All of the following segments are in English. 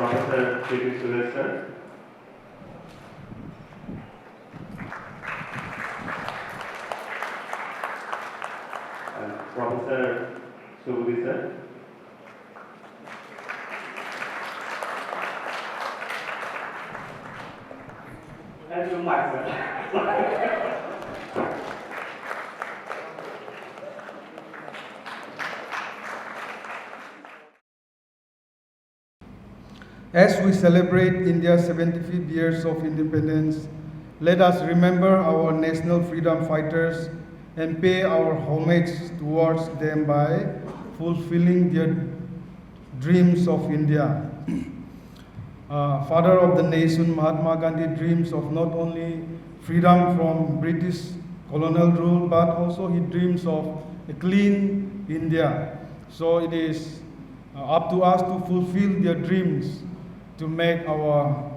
Professor Seva Sushasan. Professor Sushasan. Thank you, Mike. As we celebrate India's 75 years of independence, let us remember our national freedom fighters and pay our homage towards them by fulfilling their dreams of India. Father of the nation, Mahatma Gandhi dreams of not only freedom from British colonial rule, but also he dreams of a clean India. So it is up to us to fulfill their dreams, to make our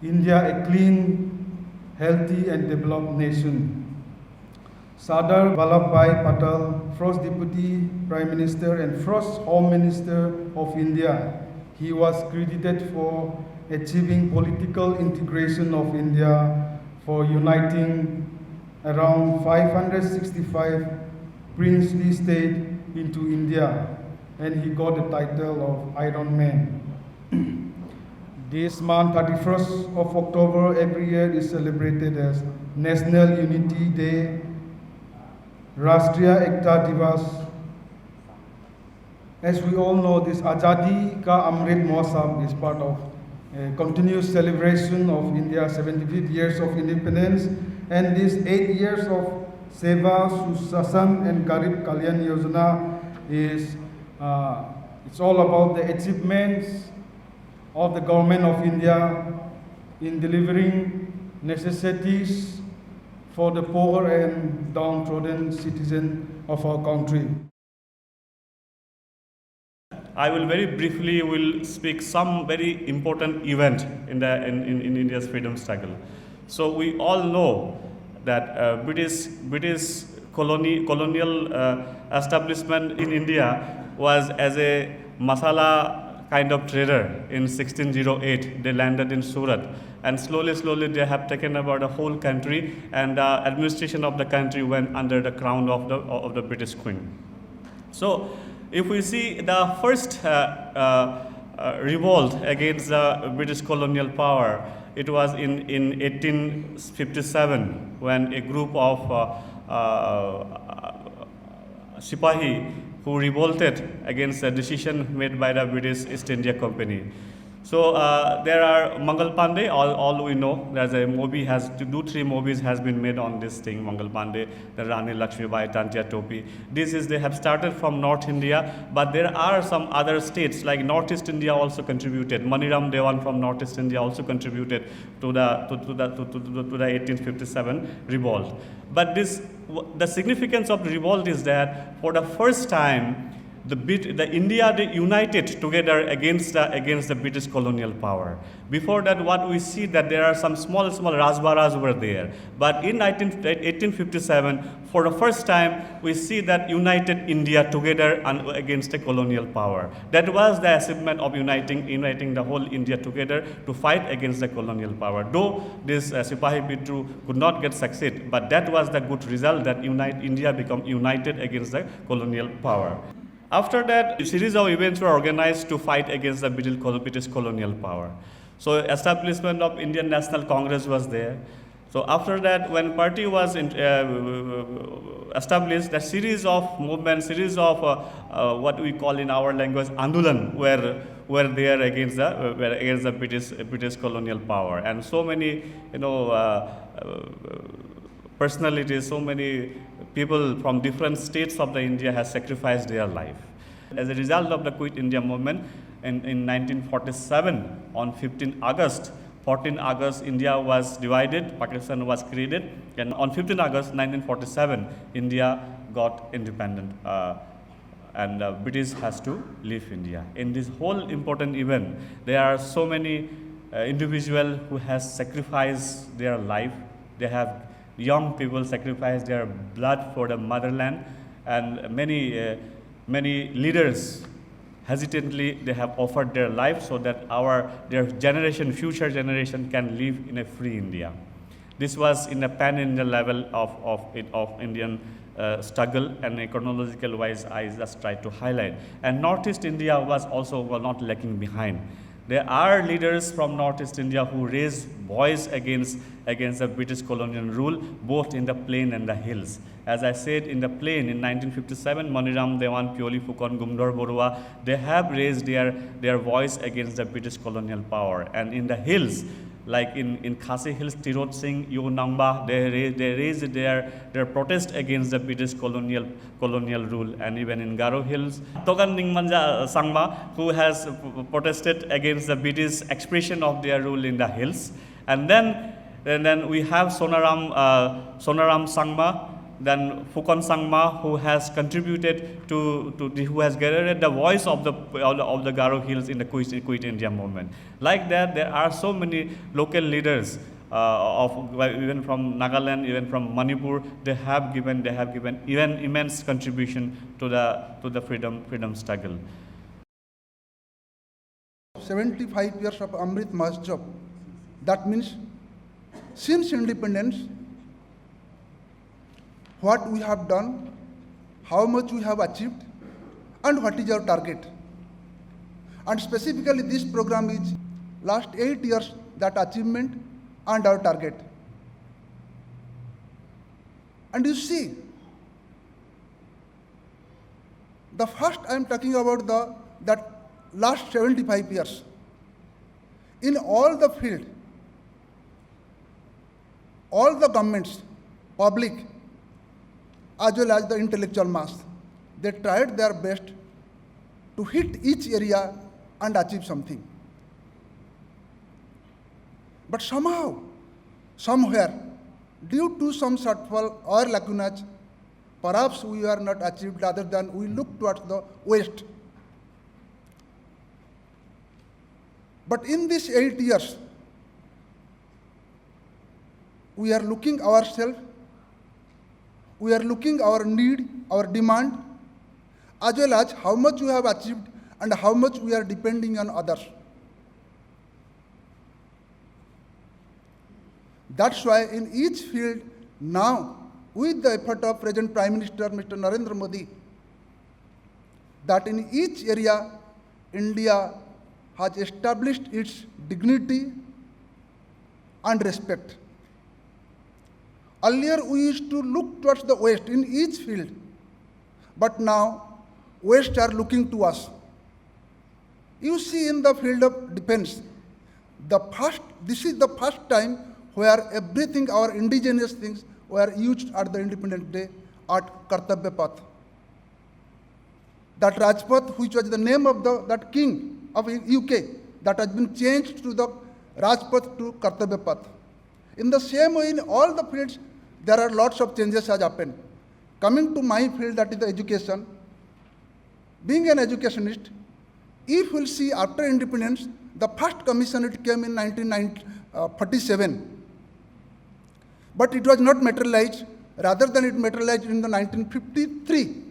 India a clean, healthy and developed nation. Sardar Vallabhbhai Patel, first Deputy Prime Minister and first Home Minister of India, he was credited for achieving political integration of India, for uniting around 565 princely states into India, and he got the title of Iron Man. This month, 31st of October, every year is celebrated as National Unity Day, Rashtriya Ekta Divas. As we all know, this AZADI ka AMRIT MAHOTSAV is part of a continuous celebration of India's 75 years of independence, and these 8 years of Seva Sushasan and Garib Kalyan Yojana is it's all about the achievements of the government of India in delivering necessities for the poor and downtrodden citizen of our country. I will very briefly speak some very important event in India's freedom struggle. So we all know that British colonial establishment in India was as a masala kind of trader in 1608. They landed in Surat, and slowly they have taken over the whole country, and the administration of the country went under the crown of the British Queen. So if we see the first revolt against the British colonial power, it was in 1857 when a group of Sipahi who revolted against a decision made by the British East India Company. So there are Mangal Pandey, all we know. There's a movie, three movies has been made on this thing, Mangal Pandey, the Rani Lakshmibai, Tantia Topi. They have started from North India, but there are some other states like Northeast India also contributed. Maniram Dewan from Northeast India also contributed to the 1857 revolt. But the significance of the revolt is that for the first time, India united together against the British colonial power. Before that, what we see that there are some small Rajbaras were there. But in 1857, for the first time, we see that united India together against the colonial power. That was the achievement of uniting the whole India together to fight against the colonial power. Though this Sipahi Bidru could not succeed, but that was the good result that India become united against the colonial power. After that, a series of events were organized to fight against the British colonial power. So establishment of Indian National Congress was there. So after that, when party was established, a series of movements, series of what we call in our language Andolan were there against the British colonial power, and so many personalities, so many people from different states of the India has sacrificed their life. As a result of the Quit India movement, in 1947, on 14 August, India was divided, Pakistan was created, and on 15 August 1947, India got independent, and British has to leave India. In this whole important event, there are so many individuals who has sacrificed their life. They have young people sacrifice their blood for the motherland, and many leaders hesitantly they have offered their life so that their generation, future generation can live in a free India. This was in a pan-Indian level of Indian struggle, and chronological wise I just try to highlight. And Northeast India was also not lacking behind. There are leaders from Northeast India who raised voice against the British colonial rule, both in the plain and the hills. As I said, in the plain, in 1957, Maniram Dewan, Pioli Phukon, Gumdor Borua, they have raised their voice against the British colonial power. And in the hills, like in Khasi Hills, Tirot Singh, Yu Nangba, they raised their protest against the British colonial rule. And even in Garo Hills, Togan Ningmanja Sangma, who has protested against the British expression of their rule in the hills. And then we have Sonaram Sangma, then Phukon Sangma, who has contributed who has gathered the voice of the Garo Hills in the Quit India movement. Like that, there are so many local leaders even from Nagaland, even from Manipur. They have given even immense contribution to the freedom struggle. 75 years of AMRIT MAHOTSAV. That means since independence, what we have done, how much we have achieved, and what is our target. And specifically this program is last 8 years, that achievement and our target. And you see, the first I am talking about that last 75 years. In all the field, all the governments, public, as well as the intellectual mass, they tried their best to hit each area and achieve something. But somehow, somewhere, due to some shortfall or lacunas, perhaps we are not achieved, rather than we look towards the west. But in these 8 years, we are looking ourselves, we are looking our need, our demand, as well as how much we have achieved and how much we are depending on others. That's why in each field now, with the effort of present Prime Minister Mr. Narendra Modi, that in each area, India has established its dignity and respect. Earlier, we used to look towards the West in each field, but now, West are looking to us. You see, in the field of defense, this is the first time where everything, our indigenous things, were used at the Independence Day at Kartavya Path. That Rajpath, which was the name of that king of UK, that has been changed to the Rajpath to Kartavya Path. In the same way, in all the fields, there are lots of changes has happened. Coming to my field, that is the education, being an educationist, if we'll see after independence, the first commission, it came in 1947. But it was not materialized, rather than it materialized in the 1953,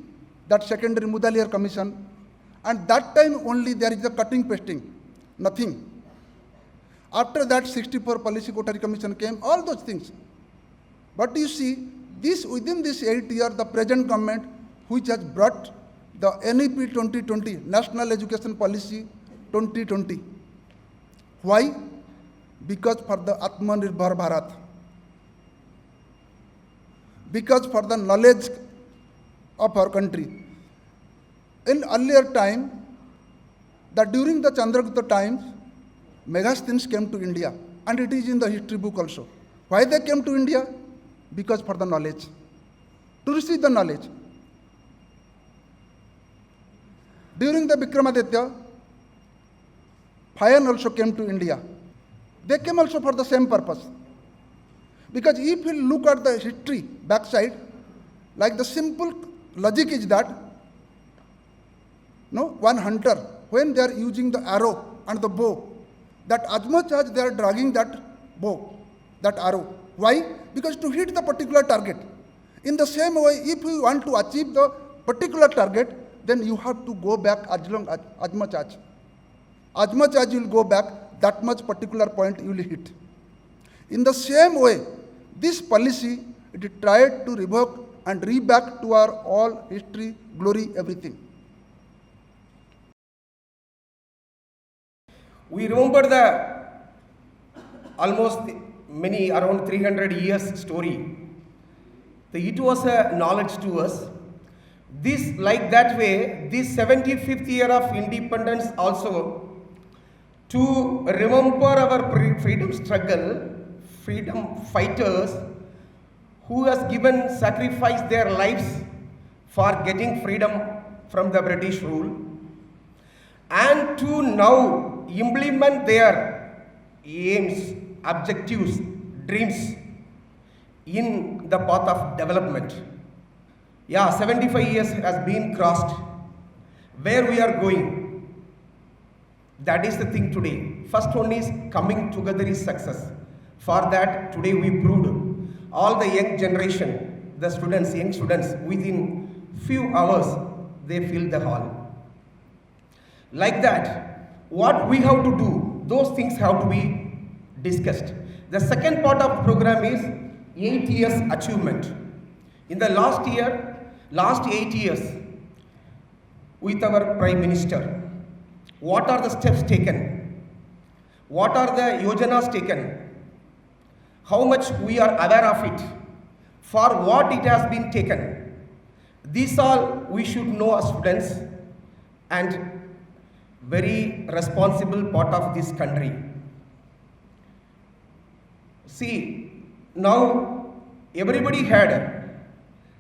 that secondary Mudaliar commission. And that time only there is a cutting pasting, nothing. After that, 64 Policy Kotari Commission came, all those things. But you see, within this 8 years, the present government, which has brought the NEP 2020, National Education Policy 2020. Why? Because for the Atmanirbhar Bharat. Because for the knowledge of our country. In earlier time, that during the Chandragupta times, Megasthens came to India, and it is in the history book also. Why they came to India? Because for the knowledge, to receive the knowledge. During the Vikramaditya, Phayan also came to India. They came also for the same purpose. Because if you look at the history backside, like the simple logic is that, one hunter, when they are using the arrow and the bow, that as much as they are dragging that bow, that arrow. Why? Because to hit the particular target. In the same way, if we want to achieve the particular target, then you have to go back as much as you will go back, that much particular point you will hit. In the same way, this policy, it tried to revoke and re-back to our all history, glory, everything. We remember the almost many around 300 years story. It was a knowledge to us. This, like that way, this 75th year of independence also, to remember our freedom struggle, freedom fighters who has given, sacrificed their lives for getting freedom from the British rule, and to now implement their aims, objectives, dreams in the path of development. Yeah, 75 years has been crossed. Where we are going, that is the thing today. First one is coming together is success. For that, today we proved. All the young generation, the students, young students, within few hours, they fill the hall. Like that, what we have to do, those things have to be discussed. The second part of the program is 8 years achievement. In the last 8 years, with our Prime Minister, what are the steps taken? What are the yojanas taken? How much we are aware of it? For what it has been taken? These all we should know as students and very responsible part of this country. See, now everybody had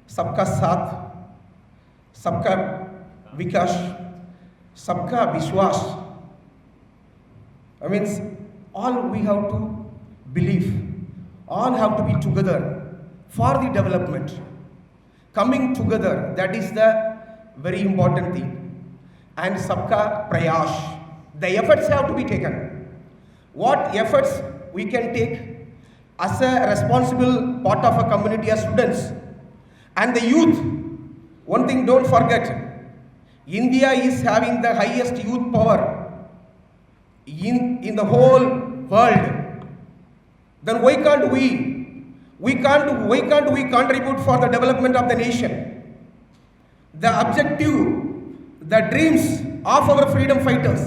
Sabka Saath, Sabka Vikash, Sabka Vishwas. I mean, all we have to believe, all have to be together for the development. Coming together, that is the very important thing. And Sabka Prayash, the efforts have to be taken. What efforts we can take as a responsible part of a community as students and the youth. One thing don't forget, India is having the highest youth power in the whole world. Then why can't we contribute for the development of the nation? The objective, the dreams of our freedom fighters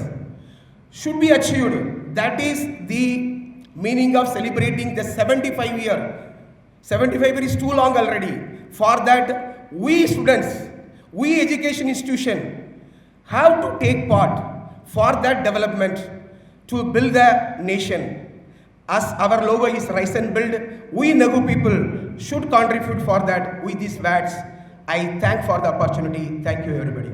should be achieved. That is the meaning of celebrating the 75 year. 75 year is too long already. For that, we students, we education institution have to take part for that development to build the nation. As our logo is Rise and Build, we NEHU people should contribute for that with these words. I thank for the opportunity. Thank you, everybody.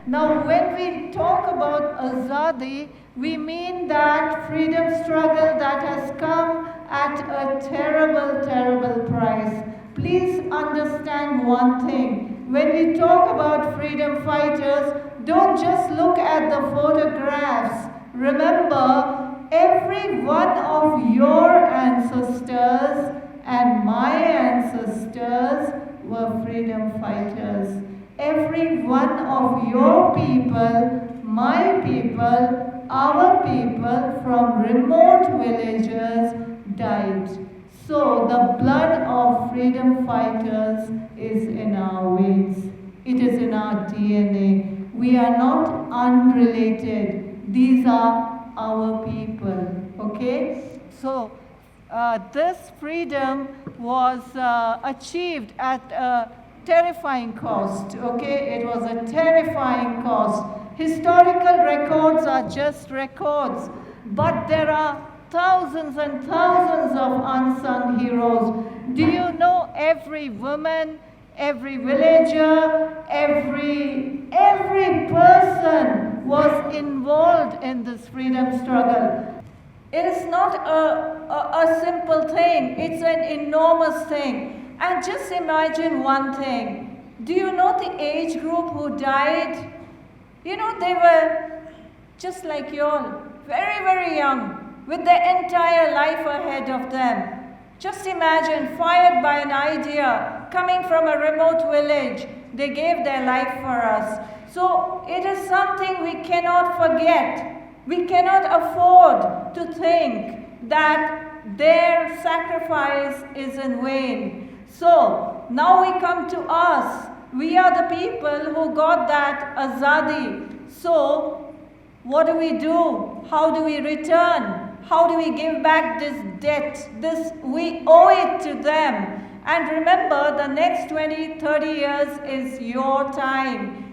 Now, when we talk about AZADI, we mean that freedom struggle that has come at a terrible, terrible price. Please understand one thing. When we talk about freedom fighters, don't just look at the photographs. Remember, every one of your ancestors and my ancestors were freedom fighters. Every one of your people, my people, our people from remote villages died. So the blood of freedom fighters is in our veins. It is in our DNA. We are not unrelated. These are our people. Okay? So this freedom was achieved at a terrifying cost. Okay? It was a terrifying cost. Historical records are just records, but there are thousands and thousands of unsung heroes. Do you know every woman, every villager, every person was involved in this freedom struggle? It is not a simple thing, it's an enormous thing. And just imagine one thing. Do you know the age group who died? You know, they were just like you all, very, very young, with their entire life ahead of them. Just imagine, fired by an idea coming from a remote village. They gave their life for us. So it is something we cannot forget. We cannot afford to think that their sacrifice is in vain. So now we come to us. We are the people who got that AZADI. So what do we do? How do we return? How do we give back this debt? We owe it to them. And remember, the next 20, 30 years is your time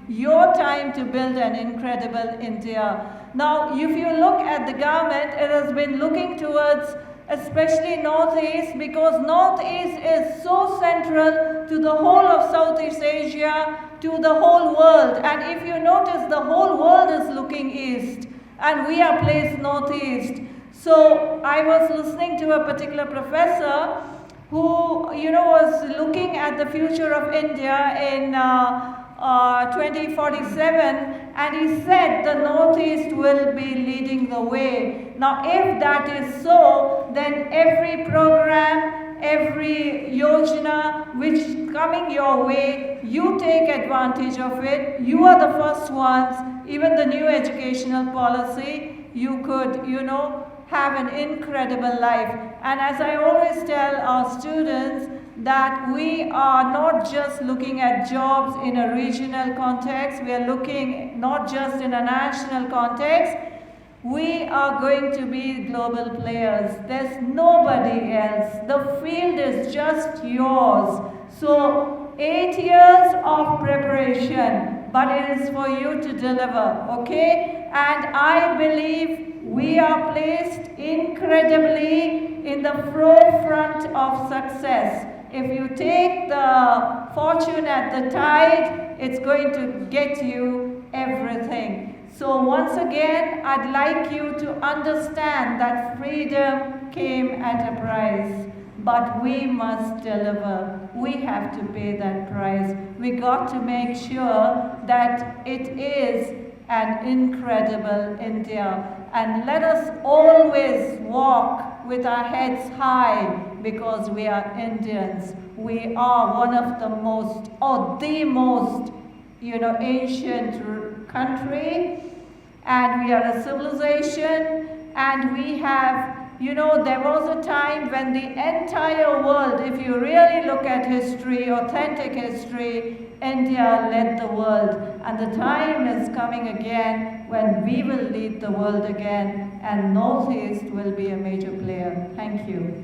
to build an incredible India. Now, if you look at the government, it has been looking towards especially Northeast, because Northeast is so central to the whole of Southeast Asia, to the whole world. And if you notice, the whole world is looking east, and we are placed Northeast. So I was listening to a particular professor who, was looking at the future of India in 2047, and he said the Northeast will be leading the way. Now, if that is so, then every program, every yojana which is coming your way, you take advantage of it. You are the first ones. Even the new educational policy, you could, have an incredible life. And as I always tell our students, that we are not just looking at jobs in a regional context, we are looking not just in a national context, we are going to be global players. There's nobody else. The field is just yours. So 8 years of preparation, but it is for you to deliver, okay? And I believe we are placed incredibly in the forefront of success. If you take the fortune at the tide, it's going to get you everything. So once again, I'd like you to understand that freedom came at a price, but we must deliver. We have to pay that price. We got to make sure that it is an incredible India. And let us always walk with our heads high, because we are Indians. We are one of the most, or the most, ancient country, and we are a civilization, and we have, there was a time when the entire world, if you really look at history, authentic history, India led the world. And the time is coming again when we will lead the world again, and Northeast will be a major player. Thank you.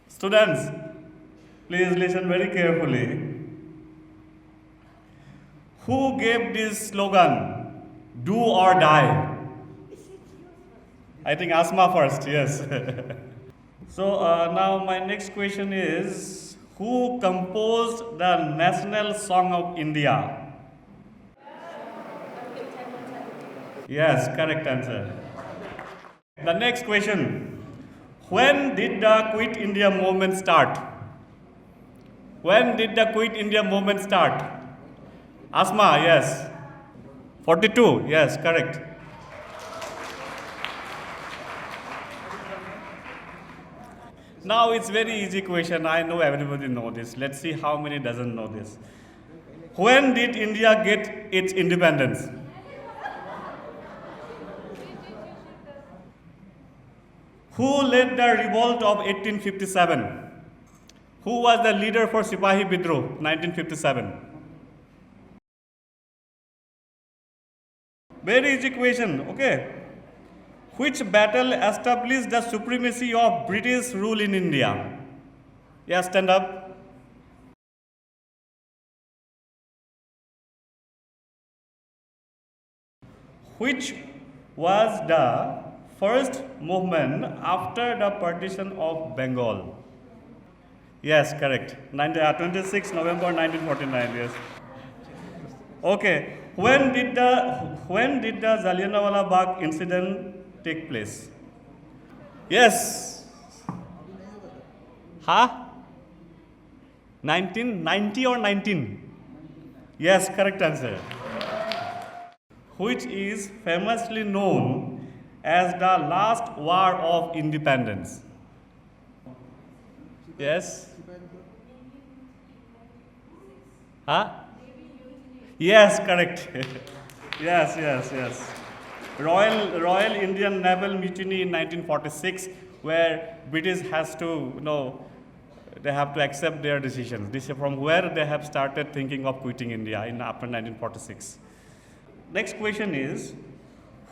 Students, please listen very carefully. Who gave this slogan, do or die? I think Asma first, yes. So now my next question is, who composed the national song of India? Yes, correct answer. The next question. When did the Quit India movement start? When did the Quit India movement start? Asma, yes. 42, yes, correct. Now it's very easy question. I know everybody know this. Let's see how many doesn't know this. When did India get its independence? Who led the revolt of 1857? Who was the leader for Sipahi Bidroh, 1957? Very easy question, okay. Which battle established the supremacy of British rule in India? Yes, stand up. Which was the first movement after the partition of Bengal? Yes, correct. 26 November 1949, yes. Okay. When did the Jallianwala Bagh incident take place? Yes. Huh? 1990 or 19? Yes, correct answer. Which is famously known as the last war of independence? Yes. Huh? Yes, correct. Yes. Royal Indian Naval Mutiny in 1946, where British has to, they have to accept their decisions. This is from where they have started thinking of quitting India after 1946. Next question is,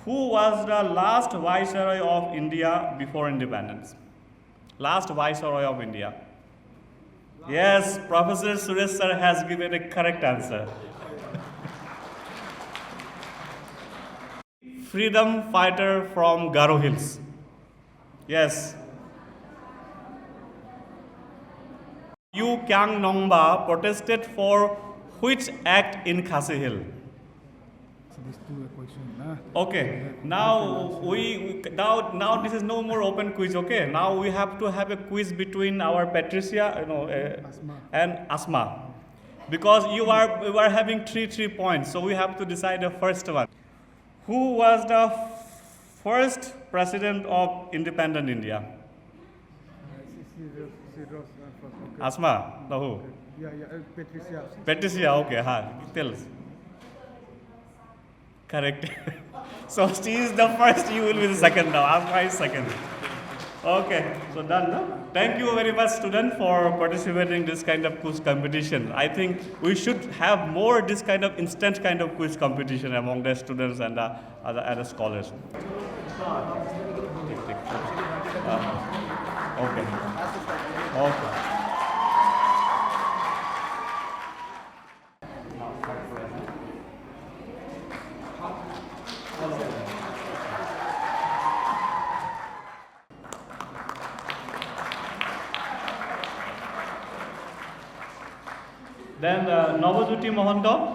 who was the last Viceroy of India before independence? Last Viceroy of India. Yes, Professor Suresh sir has given a correct answer. Freedom fighter from Garo Hills. Yes. Yu Kyang Nongba protested for which act in Khasi Hill? Okay. Now now this is no more open quiz. Okay. Now we have to have a quiz between our Patricia, and Asma, because you are having three points. So we have to decide the first one. Who was the first president of independent India? Asma, no who? Patricia. Patricia, okay, tell us. Correct. So she is the first, you will be the second now. Asma is second. Okay, so done, no? Thank you very much, student, for participating in this kind of quiz competition. I think we should have more this kind of instant kind of quiz competition among the students and the scholars. Okay. Then Navajyoti Mohanto.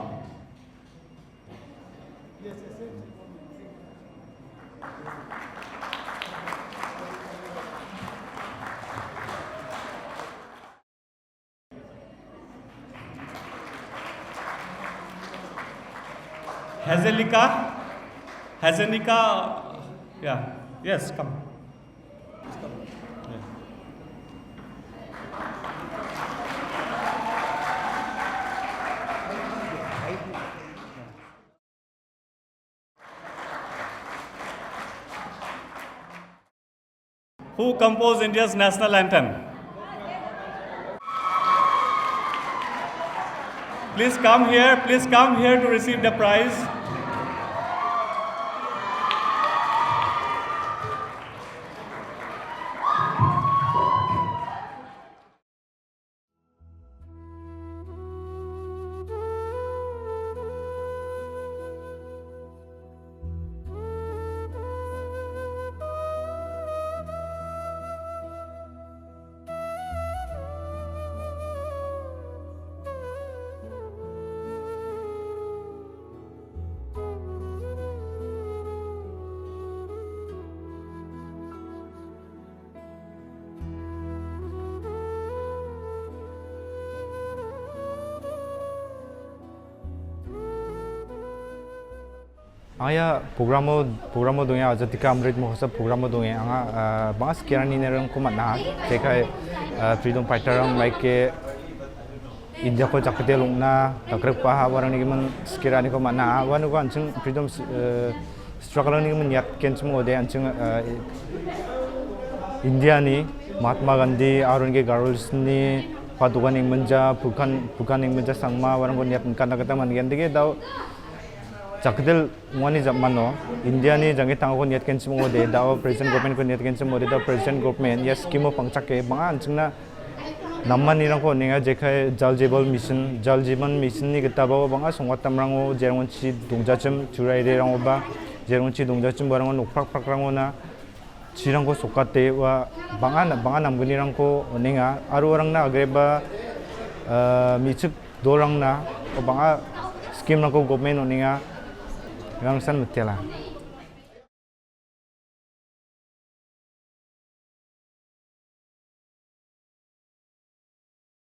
Hazelika, yeah, yes, come. Who composed India's national anthem? Please come here to receive the prize. Aya programo dunia AZADI ka AMRIT MAHOTSAV programo dunia anga bas kirani nerang kumat na tekai freedom fighter ang like India ko jakte lungna takrek pa warang ni man skirani ko mana wanu ko anjing freedom struggle ni man yat ken chmo de anjing India ni Mahatma Gandhi arun ke girls ni padukan ing manja bukan ing manja sangma warang ko yat kan kata man gen dige daw Jakdel wani zamano India ni jangi tango ko niat ken chmo de daw president government ko niat ken chmo de daw president government ya scheme pangchake banga anjingna namman ni rangko ninga jekai jal jiban mission ni kita bawa banga songwatam rango jerong chi dongjachim jurai de rango ba jerong chi dongjachim barang nokprak prak rango na chirangko sokate wa banga namguni rangko ninga aru orang na agreba michik dorang na banga scheme rangko government ninga Yang san mutela.